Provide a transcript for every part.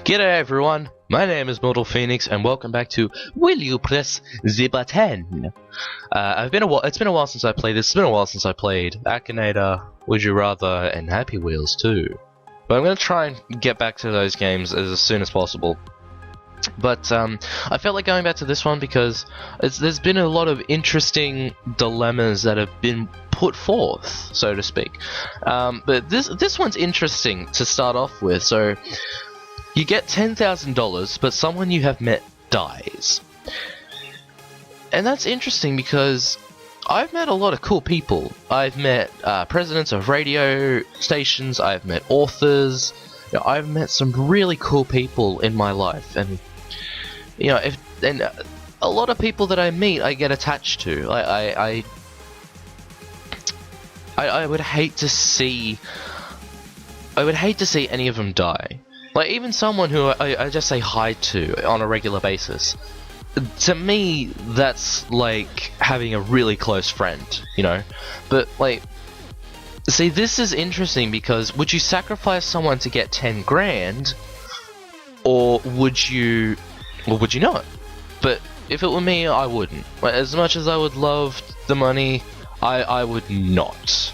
G'day everyone, my name is Mortal Phoenix and welcome back to Will You Press the Button? It's been a while since I played this. It's been a while since I played Akinator, Would You Rather, and Happy Wheels too. But I'm going to try and get back to those games as soon as possible. But I felt like going back to this one because there's been a lot of interesting dilemmas that have been put forth, so to speak. But this one's interesting to start off with. So you get $10,000, but someone you have met dies. And that's interesting because I've met a lot of cool people. I've met presidents of radio stations, I've met authors, I've met some really cool people in my life. And, a lot of people that I meet, I get attached to. I would hate to see any of them die. Like, even someone who I just say hi to on a regular basis. To me, that's like having a really close friend, But, see, this is interesting because would you sacrifice someone to get 10 grand? Or would you not? But if it were me, I wouldn't. As much as I would love the money, I would not.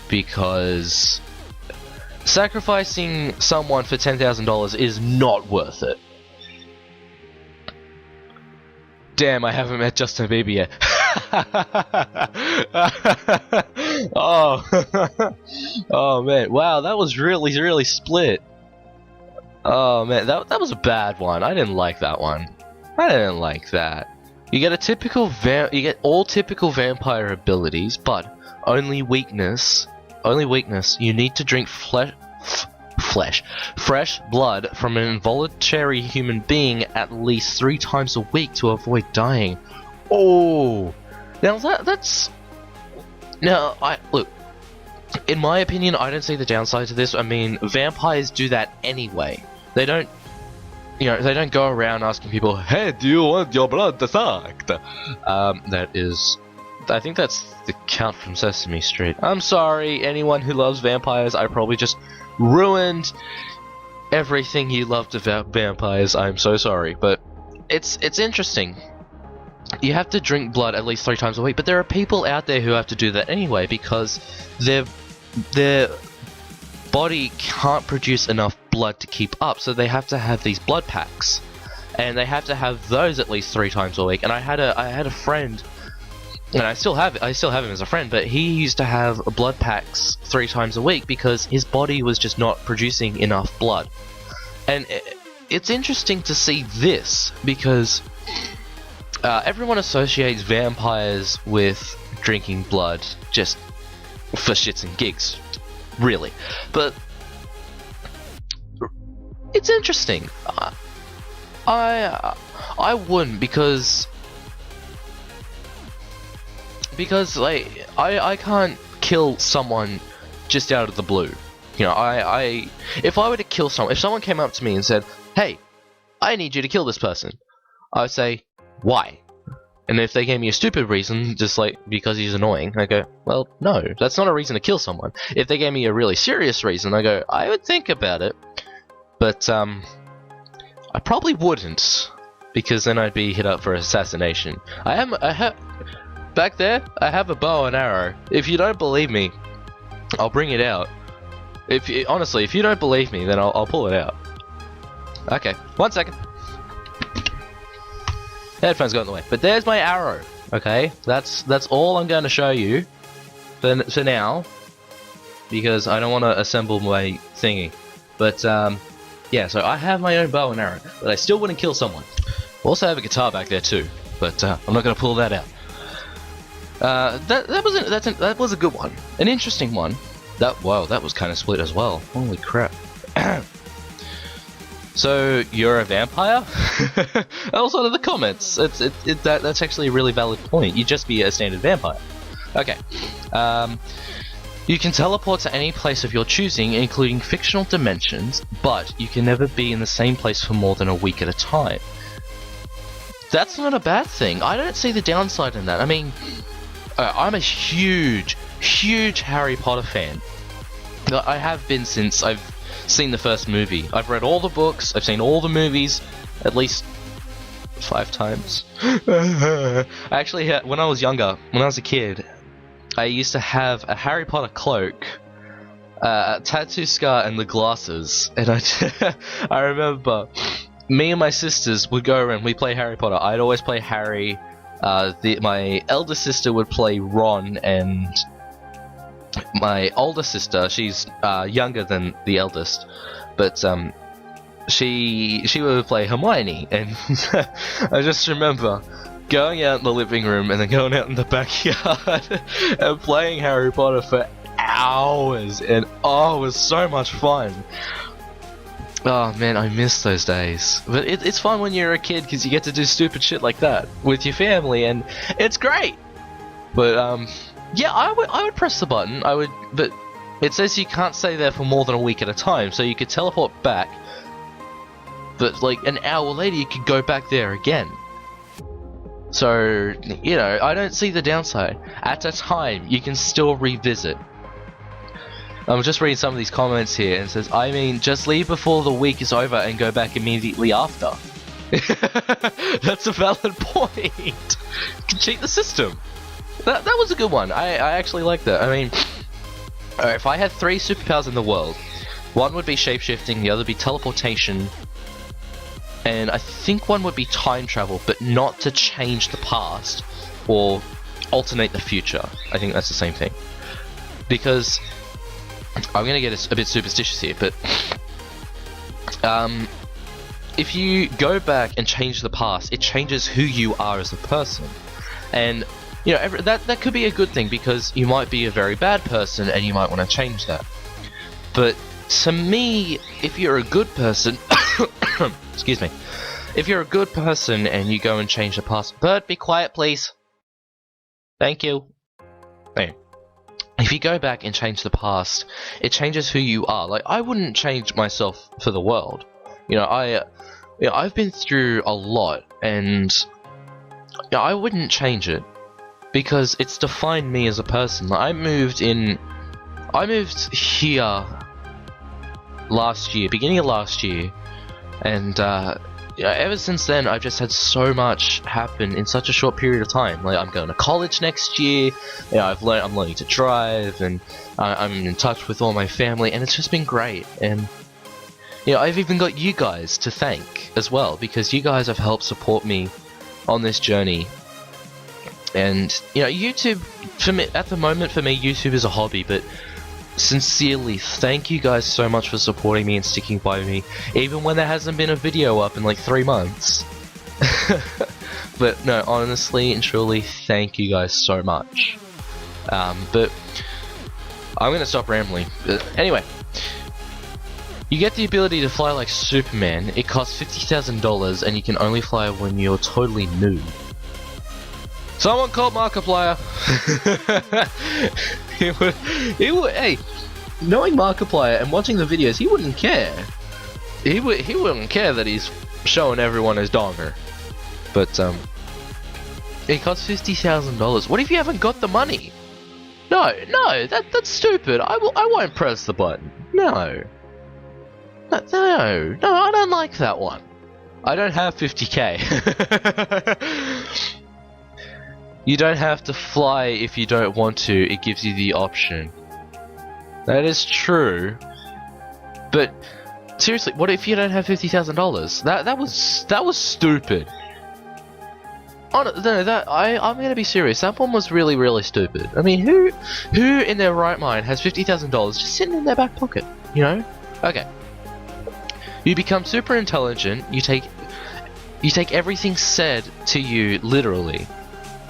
Because sacrificing someone for $10,000 is not worth it. Damn, I haven't met Justin Bieber yet. Oh man, wow, that was really split. Oh man, that was a bad one. I didn't like that one. I didn't like that. You get all typical vampire abilities, but only weakness. You need to drink fresh blood from an involuntary human being at least 3 times a week to avoid dying. Oh, now look. In my opinion, I don't see the downside to this. I mean, vampires do that anyway. They don't go around asking people, "Hey, do you want your blood sucked?" I think that's the Count from Sesame Street. I'm sorry, anyone who loves vampires. I probably just ruined everything you loved about vampires. I'm so sorry, but it's interesting. You have to drink blood at least 3 times a week, but there are people out there who have to do that anyway because their body can't produce enough blood to keep up, so they have to have these blood packs, and they have to have those at least 3 times a week. And I had a friend. And I still have him as a friend, but he used to have blood packs 3 times a week because his body was just not producing enough blood. And it's interesting to see this because everyone associates vampires with drinking blood just for shits and gigs, really. But it's interesting. I wouldn't because I can't kill someone just out of the blue. If I were to kill someone, if someone came up to me and said, "Hey, I need you to kill this person," I would say, "Why?" And if they gave me a stupid reason, just like because he's annoying, I go, "Well, no, that's not a reason to kill someone." If they gave me a really serious reason, I go, "I would think about it," but I probably wouldn't, because then I'd be hit up for assassination. Back there, I have a bow and arrow. If you don't believe me, I'll bring it out. Honestly, if you don't believe me, then I'll pull it out. Okay, 1 second. Headphones got in the way. But there's my arrow. Okay, that's all I'm going to show you for now, because I don't want to assemble my thingy. But yeah, so I have my own bow and arrow, but I still wouldn't kill someone. Also have a guitar back there too, but I'm not going to pull that out. That was a good one, an interesting one. That was kind of split as well. Holy crap! So you're a vampire? That was one of the comments. That's actually a really valid point. You'd just be a standard vampire. Okay. You can teleport to any place of your choosing, including fictional dimensions, but you can never be in the same place for more than a week at a time. That's not a bad thing. I don't see the downside in that. I mean, I'm a huge Harry Potter fan. I have been since seen the first movie. I've read all the books, I've seen all the movies, at least 5 times. I actually had, when I was younger, when I was a kid, I used to have a Harry Potter cloak, a tattoo scar, and the glasses. And I remember me and my sisters would go around, we'd play Harry Potter. I'd always play Harry, my elder sister would play Ron, and my older sister, she's younger than the eldest, but she would play Hermione. And I just remember going out in the living room and then going out in the backyard and playing Harry Potter for hours, and oh, it was so much fun. Oh man, I miss those days. But it's fun when you're a kid because you get to do stupid shit like that with your family, and it's great. But yeah, I would press the button. I would, but it says you can't stay there for more than a week at a time, so you could teleport back. But like an hour later, you could go back there again. So, you know, I don't see the downside. At a time, you can still revisit. I'm just reading some of these comments here, and it says, I mean, just leave before the week is over and go back immediately after. That's a valid point. You can cheat the system. That was a good one. I actually like that. I mean, if I had 3 superpowers in the world, one would be shapeshifting, the other would be teleportation, and I think one would be time travel, but not to change the past or alternate the future. I think that's the same thing. Because I'm gonna get a bit superstitious here, but if you go back and change the past, it changes who you are as a person. And you know, that could be a good thing, because you might be a very bad person and you might want to change that. But to me, if you're a good person, excuse me, if you're a good person and you go and change the past, Bird, be quiet please. Thank you. Anyway, if you go back and change the past, it changes who you are. Like, I wouldn't change myself for the world. You know, I've been through a lot, and you know, I wouldn't change it, because it's defined me as a person. I moved here last year, beginning of last year, and you know, ever since then I've just had so much happen in such a short period of time. Like, I'm going to college next year, you know, I'm learning to drive, and I'm in touch with all my family, and it's just been great. And you know, I've even got you guys to thank as well, because you guys have helped support me on this journey. And you know, YouTube, for me, at the moment, for me, YouTube is a hobby, but sincerely, thank you guys so much for supporting me and sticking by me, even when there hasn't been a video up in like 3 months. But no, honestly and truly, thank you guys so much. But I'm gonna stop rambling. But anyway, you get the ability to fly like Superman. It costs $50,000, and you can only fly when you're totally nude. Someone called Markiplier. Hey, knowing Markiplier and watching the videos, he wouldn't care. He wouldn't care that he's showing everyone his donger. But it costs $50,000. What if you haven't got the money? No, that's stupid. I won't press the button. No, I don't like that one. I don't have 50k. You don't have to fly if you don't want to, it gives you the option. That is true. But seriously, what if you don't have $50,000? That was stupid. Oh no, I'm gonna be serious. That one was really, really stupid. I mean, who in their right mind has $50,000 just sitting in their back pocket? You know? Okay. You become super intelligent. You take everything said to you literally.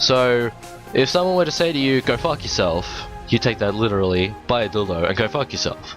So, if someone were to say to you, go fuck yourself, you take that literally, buy a dildo, and go fuck yourself.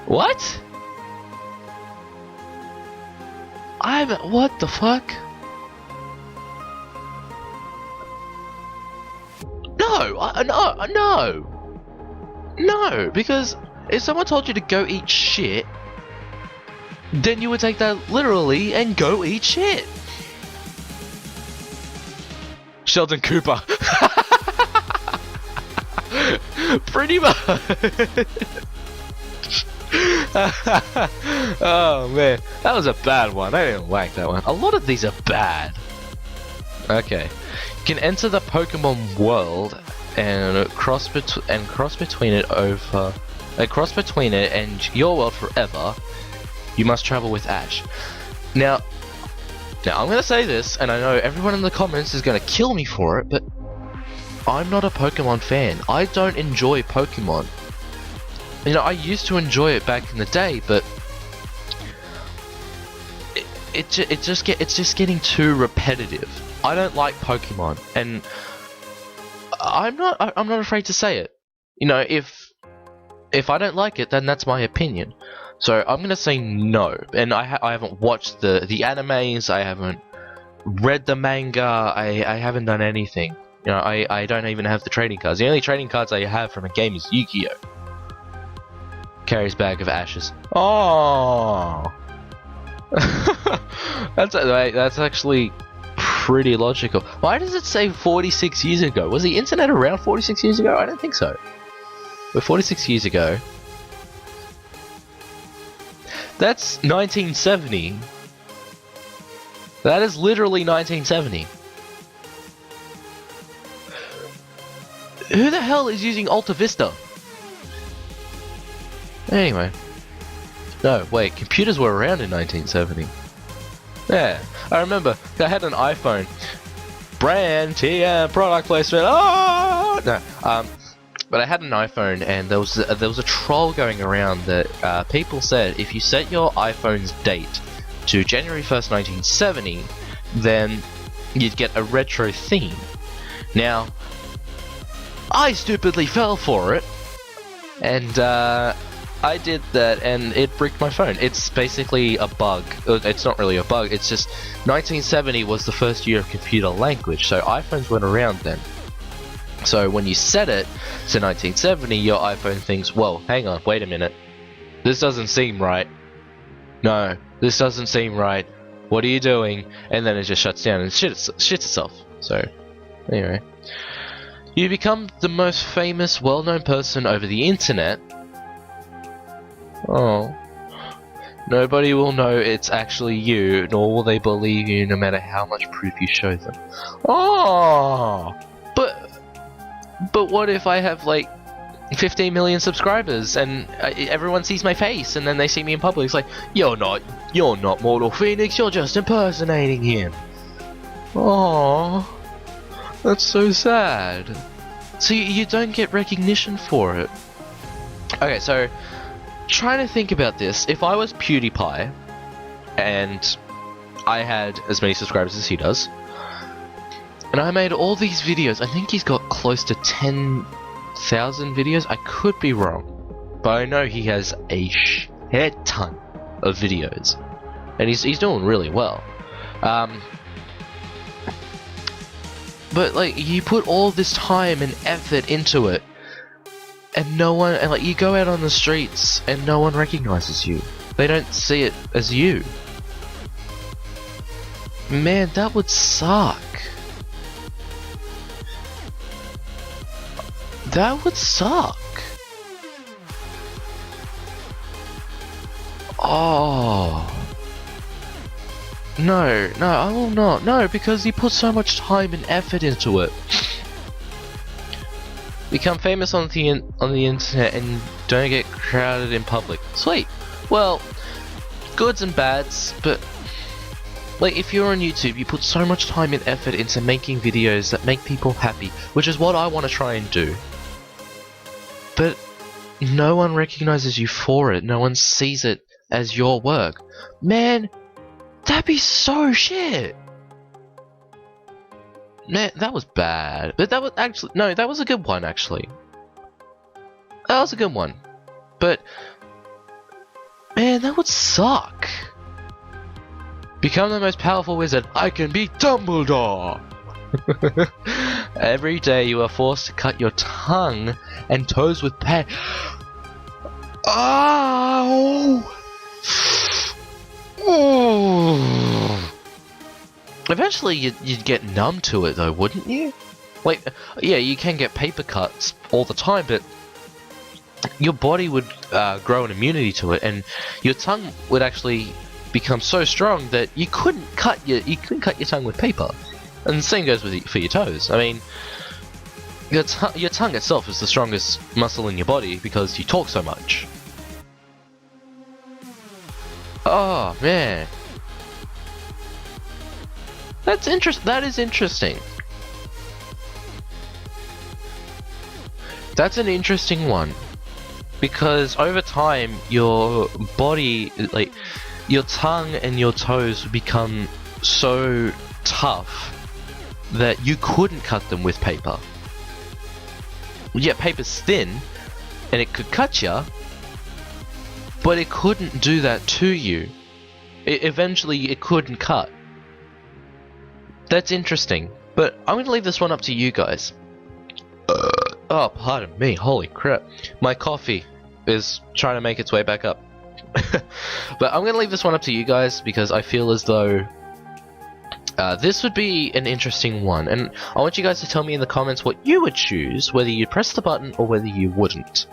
What? What the fuck? No, because if someone told you to go eat shit, then you would take that literally and go eat shit. Sheldon Cooper. Pretty much. Oh man, that was a bad one. I didn't like that one. A lot of these are bad. Okay, you can enter the Pokemon world and cross between it and your world forever. You must travel with Ash. Now I'm gonna say this, and I know everyone in the comments is gonna kill me for it, but I'm not a Pokemon fan. I don't enjoy Pokemon. You know, I used to enjoy it back in the day, but it's just getting too repetitive. I don't like Pokemon, and I'm not afraid to say it. You know, if I don't like it, then that's my opinion. So I'm gonna say no. And I haven't watched the animes. I haven't read the manga. I haven't done anything. You know, I don't even have the trading cards. The only trading cards I have from a game is Yu-Gi-Oh! Carrie's bag of ashes. Oh, that's actually pretty logical. Why does it say 46 years ago? Was the internet around 46 years ago? I don't think so. But 46 years ago. That's 1970. That is literally 1970. Who the hell is using Alta Vista? Anyway. No, wait, computers were around in 1970. Yeah, I remember. I had an iPhone. Brand TM product placement. Oh no. But I had an iPhone, and there was a troll going around that people said if you set your iPhone's date to January 1st, 1970, then you'd get a retro theme. Now, I stupidly fell for it, and I did that, and it bricked my phone. It's basically a bug. It's not really a bug, it's just 1970 was the first year of computer language, so iPhones weren't around then. So when you set it to 1970, your iPhone thinks, well, hang on, wait a minute. This doesn't seem right. No, this doesn't seem right. What are you doing? And then it just shuts down and shits itself. So, anyway. You become the most famous, well-known person over the internet. Oh. Nobody will know it's actually you, nor will they believe you no matter how much proof you show them. Oh! But what if I have like 15 million subscribers and everyone sees my face and then they see me in public? It's like, you're not Mortal Phoenix, you're just impersonating him. Oh, that's so sad. So you don't get recognition for it. Okay, so trying to think about this. If I was PewDiePie and I had as many subscribers as he does, and I made all these videos. I think he's got close to 10,000 videos. I could be wrong, but I know he has a shit ton of videos, and he's doing really well. But like, you put all this time and effort into it, and like, you go out on the streets and no one recognizes you. They don't see it as you. Man, that would suck. That would suck. Oh. No, I will not. No, because he put so much time and effort into it. Become famous on the internet and don't get crowded in public. Sweet. Well, goods and bads, but like, if you're on YouTube, you put so much time and effort into making videos that make people happy, which is what I want to try and do. But no one recognizes you for it. No one sees it as your work. Man, that'd be so shit. Man, that was bad. But that was actually... No, that was a good one, actually. That was a good one. But... man, that would suck. Become the most powerful wizard. I can be Dumbledore! Every day you are forced to cut your tongue and toes with pain. Oh! Oh! Eventually you'd get numb to it though, wouldn't you? Like, yeah, you can get paper cuts all the time, but your body would grow an immunity to it, and your tongue would actually become so strong that you couldn't cut your tongue with paper. And the same goes for your toes. I mean, your tongue itself is the strongest muscle in your body because you talk so much. Oh man, that is interesting. That's an interesting one, because over time your body, like your tongue and your toes, become so tough that you couldn't cut them with paper. Yeah, paper's thin and it could cut you, but it couldn't do that to you. Eventually it couldn't cut. That's interesting, but I'm going to leave this one up to you guys. Oh, pardon me, holy crap. My coffee is trying to make its way back up. But I'm going to leave this one up to you guys, because I feel as though this would be an interesting one, and I want you guys to tell me in the comments what you would choose, whether you'd press the button or whether you wouldn't.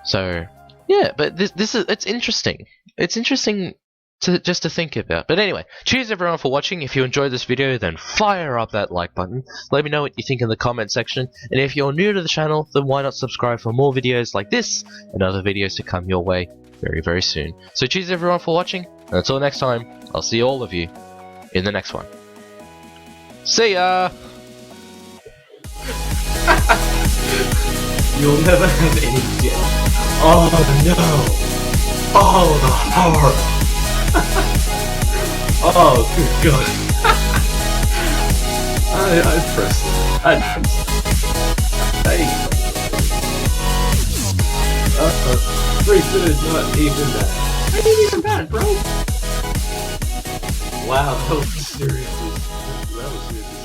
So, yeah, but it's interesting. It's interesting just to think about. But anyway, cheers everyone for watching. If you enjoyed this video, then fire up that like button. Let me know what you think in the comment section. And if you're new to the channel, then why not subscribe for more videos like this and other videos to come your way very, very soon. So cheers everyone for watching, and until next time, I'll see all of you in the next one. See ya! You'll never have any shit. Oh no! Oh, the horror! Oh, good god. I pressed it. Hey. 3-2 is not even bad. It ain't even bad, bro. Wow, that was seriously. That was seriously.